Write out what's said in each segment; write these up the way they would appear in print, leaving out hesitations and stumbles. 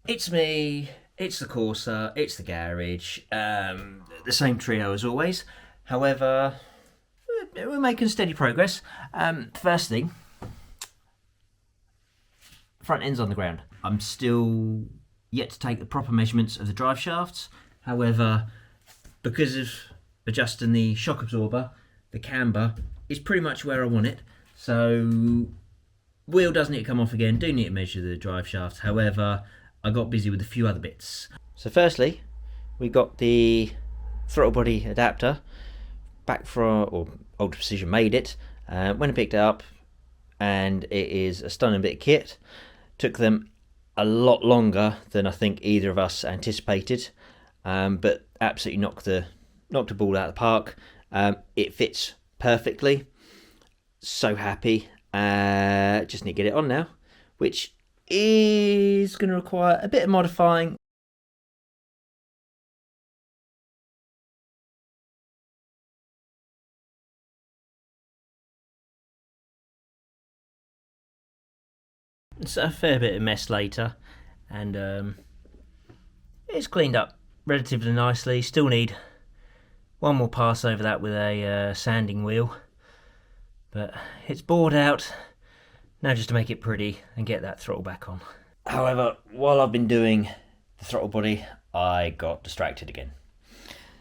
It's me, it's the Corsa, it's the garage, the same trio as always. However, we're making steady progress. First thing, front end's on the ground. I'm still yet to take the proper measurements of the drive shafts. However, because of adjusting the shock absorber, the camber is pretty much where I want it. So, wheel does need to come off again, do need to measure the drive shaft. However, I got busy with a few other bits. So firstly, we got the throttle body adapter back from, or Ultra Precision made it. Went and picked it up, and it is a stunning bit of kit. Took them a lot longer than I think either of us anticipated, but absolutely knocked the ball out of the park. It fits perfectly. So happy. Just need to get it on now, which is going to require a bit of modifying. It's a fair bit of mess later, and it's cleaned up relatively nicely. Still need one more pass over that with a sanding wheel, but it's bored out. Now just to make it pretty and get that throttle back on. However, while I've been doing the throttle body, I got distracted again.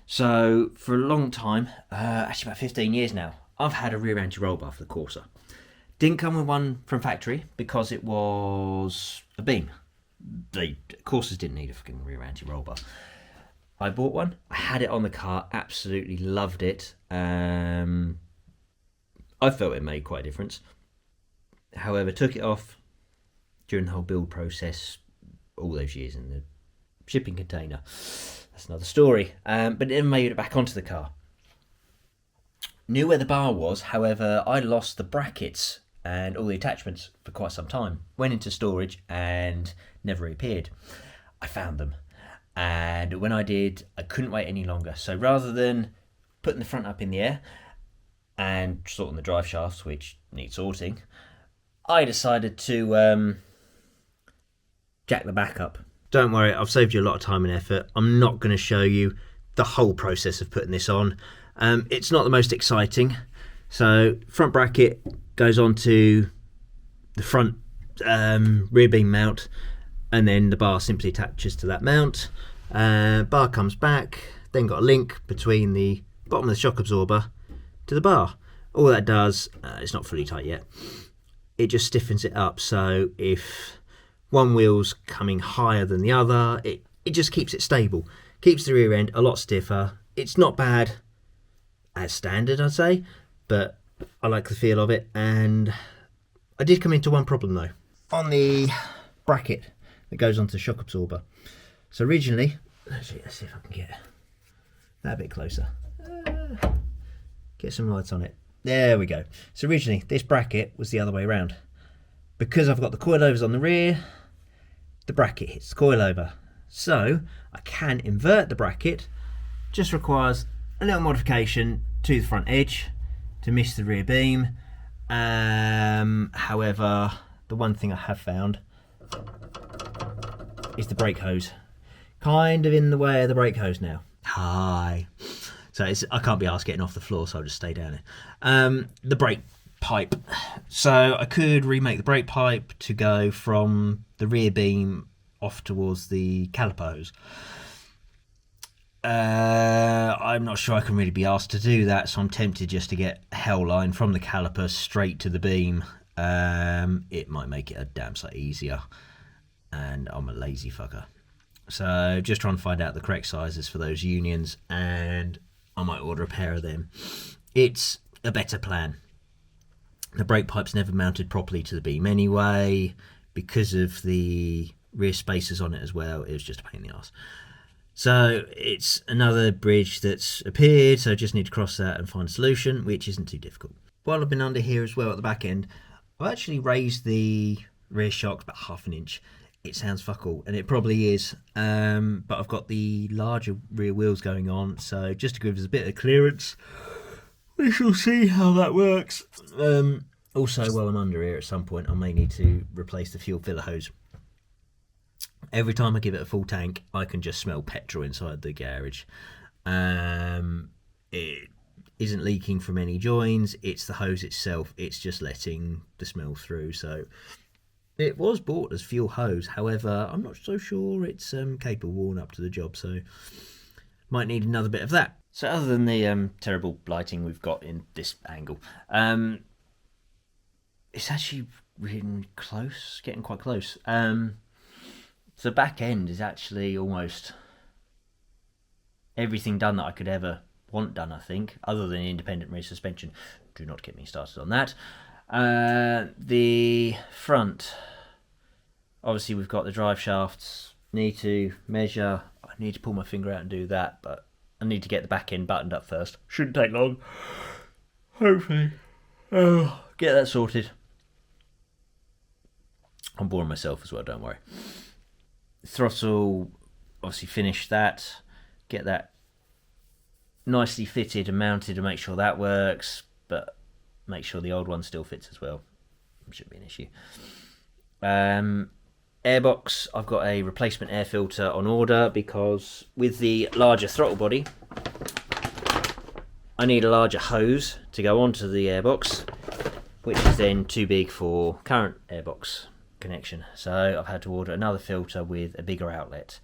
So for a long time, actually about 15 years now, I've had a rear anti-roll bar for the Corsa. Didn't come with one from factory because it was a beam. The Corsas didn't need a fucking rear anti-roll bar. I bought one. I had it on the car. Absolutely loved it. I felt it made quite a difference. However, took it off during the whole build process all those years in the shipping container. That's another story. But it never made it back onto the car. Knew where the bar was, however, I lost the brackets and all the attachments for quite some time. Went into storage and never reappeared. I found them. And when I did, I couldn't wait any longer. So rather than putting the front up in the air and sorting the drive shafts, which need sorting, I decided to jack the back up. Don't worry, I've saved you a lot of time and effort. I'm not going to show you the whole process of putting this on. It's not the most exciting. So front bracket goes onto the front rear beam mount, and then the bar simply attaches to that mount. Bar comes back, then got a link between the bottom of the shock absorber to the bar. All that does, it's not fully tight yet, it just stiffens it up, so if one wheel's coming higher than the other, it just keeps it stable. Keeps the rear end a lot stiffer. It's not bad as standard, I'd say, but I like the feel of it. And I did come into one problem though, on the bracket that goes onto the shock absorber. So originally, let's see if I can get that a bit closer. Get some lights on it. There we go. So originally, this bracket was the other way around. Because I've got the coilovers on the rear, the bracket hits the coilover. So I can invert the bracket, just requires a little modification to the front edge to miss the rear beam. However, the one thing I have found is the brake hose. Kind of in the way of the brake hose now. Hi. So I can't be asked getting off the floor, so I'll just stay down here. The brake pipe. So I could remake the brake pipe to go from the rear beam off towards the caliper hose. I'm not sure I can really be asked to do that, so I'm tempted just to get a hell line from the caliper straight to the beam. It might make it a damn sight easier, and I'm a lazy fucker. So just trying to find out the correct sizes for those unions, and I might order a pair of them. It's a better plan. The brake pipe's never mounted properly to the beam anyway, because of the rear spacers on it as well. It was just a pain in the arse. So it's another bridge that's appeared, so I just need to cross that and find a solution, which isn't too difficult. While I've been under here as well at the back end, I've actually raised the rear shocks about half an inch. It sounds fuck all, and it probably is, but I've got the larger rear wheels going on, so just to give us a bit of clearance, we shall see how that works. Also, while I'm under here, at some point I may need to replace the fuel filler hose. Every time I give it a full tank, I can just smell petrol inside the garage. It isn't leaking from any joins. It's the hose itself. It's just letting the smell through. So it was bought as fuel hose. However, I'm not so sure it's capable of warming up to the job. So might need another bit of that. So other than the terrible lighting we've got in this angle, it's actually really close, getting quite close. The back end is actually almost everything done that I could ever want done, I think, other than independent rear suspension. Do not get me started on that. The front, obviously we've got the drive shafts, need to measure. I need to pull my finger out and do that, but I need to get the back end buttoned up first. Shouldn't take long. Hopefully. Get that sorted. I'm boring myself as well, don't worry. Throttle, obviously finish that. Get that nicely fitted and mounted and make sure that works, but make sure the old one still fits as well. Shouldn't be an issue. Airbox, I've got a replacement air filter on order because with the larger throttle body, I need a larger hose to go onto the airbox, which is then too big for current airbox connection. So I've had to order another filter with a bigger outlet.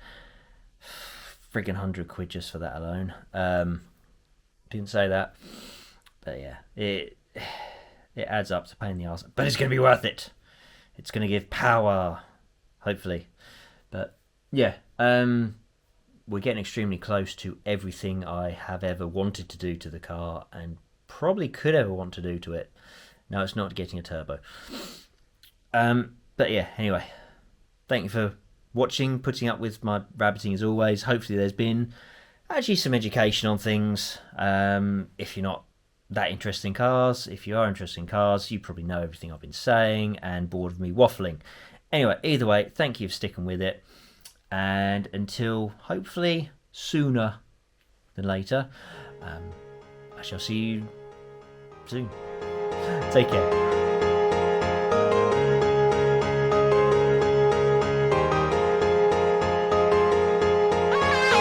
Friggin' £100 just for that alone. Didn't say that, but yeah, it adds up to pain in the arse, but it's going to be worth it. It's going to give power, hopefully. But yeah, we're getting extremely close to everything I have ever wanted to do to the car and probably could ever want to do to it. No, it's not getting a turbo. But yeah, anyway, thank you for watching, putting up with my rabbiting as always. Hopefully there's been actually some education on things. If you're not that interested in cars, if you are interested in cars, you probably know everything I've been saying and bored of me waffling. Anyway, either way, thank you for sticking with it. And until hopefully sooner than later, I shall see you soon. Take care.